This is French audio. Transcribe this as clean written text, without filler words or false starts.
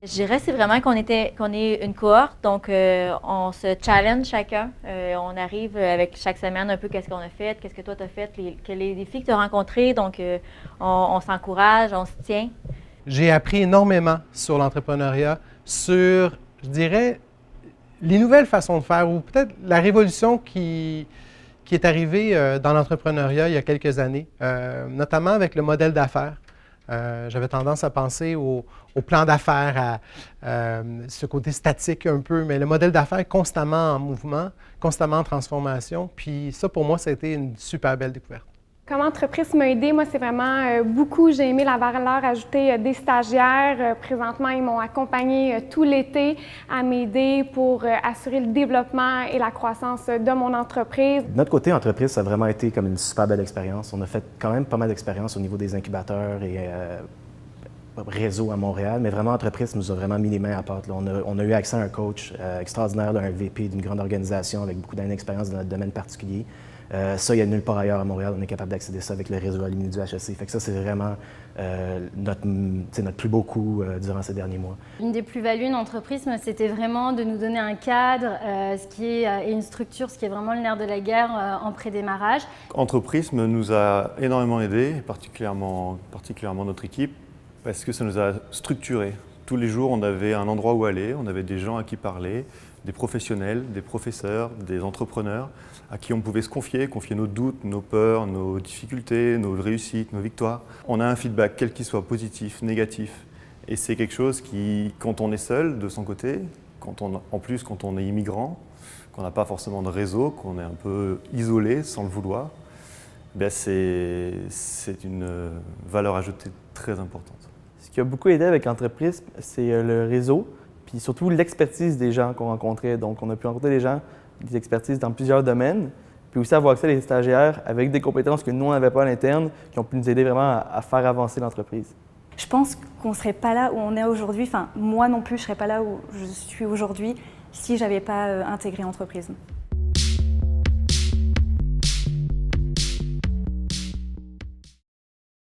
Je dirais c'est vraiment qu'on est une cohorte, donc on se challenge chacun. On arrive avec chaque semaine un peu qu'est-ce qu'on a fait, qu'est-ce que toi tu as fait, quels les défis que tu as rencontrés. Donc on s'encourage, on se tient. J'ai appris énormément sur l'entrepreneuriat, sur, je dirais, les nouvelles façons de faire ou peut-être la révolution qui est arrivée dans l'entrepreneuriat il y a quelques années, notamment avec le modèle d'affaires. J'avais tendance à penser au plan d'affaires, à ce côté statique un peu, mais le modèle d'affaires est constamment en mouvement, constamment en transformation. Puis ça, pour moi, ça a été une super belle découverte. Comment Entreprise m'a aidé, moi, c'est vraiment beaucoup, j'ai aimé la valeur ajoutée des stagiaires. Présentement, ils m'ont accompagné tout l'été à m'aider pour assurer le développement et la croissance de mon entreprise. De notre côté, Entreprise, ça a vraiment été comme une super belle expérience. On a fait quand même pas mal d'expériences au niveau des incubateurs et réseau à Montréal, mais vraiment, Entreprise nous a vraiment mis les mains à pâte. On a eu accès à un coach extraordinaire, un VP d'une grande organisation avec beaucoup d'années d'expérience dans notre domaine particulier. Ça, il n'y a nulle part ailleurs à Montréal. On est capable d'accéder à ça avec le réseau alumni du HEC. Fait que ça, c'est vraiment notre plus beau coup durant ces derniers mois. Une des plus-values d'Entreprise, c'était vraiment de nous donner un cadre et une structure, ce qui est vraiment le nerf de la guerre en pré-démarrage. Entreprise nous a énormément aidés, particulièrement notre équipe, parce que ça nous a structurés. Tous les jours, on avait un endroit où aller, on avait des gens à qui parler, des professionnels, des professeurs, des entrepreneurs, à qui on pouvait se confier nos doutes, nos peurs, nos difficultés, nos réussites, nos victoires. On a un feedback, quel qu'il soit, positif, négatif. Et c'est quelque chose qui, quand on est seul de son côté, en plus quand on est immigrant, qu'on n'a pas forcément de réseau, qu'on est un peu isolé sans le vouloir, c'est une valeur ajoutée très importante. Ce qui a beaucoup aidé avec l'entreprise, c'est le réseau, puis surtout l'expertise des gens qu'on rencontrait. Donc, on a pu rencontrer des gens, des expertises dans plusieurs domaines, puis aussi avoir accès à des stagiaires avec des compétences que nous, on n'avait pas à l'interne, qui ont pu nous aider vraiment à faire avancer l'entreprise. Je pense qu'on ne serait pas là où on est aujourd'hui, enfin, moi non plus, je ne serais pas là où je suis aujourd'hui si je n'avais pas intégré l'entreprise.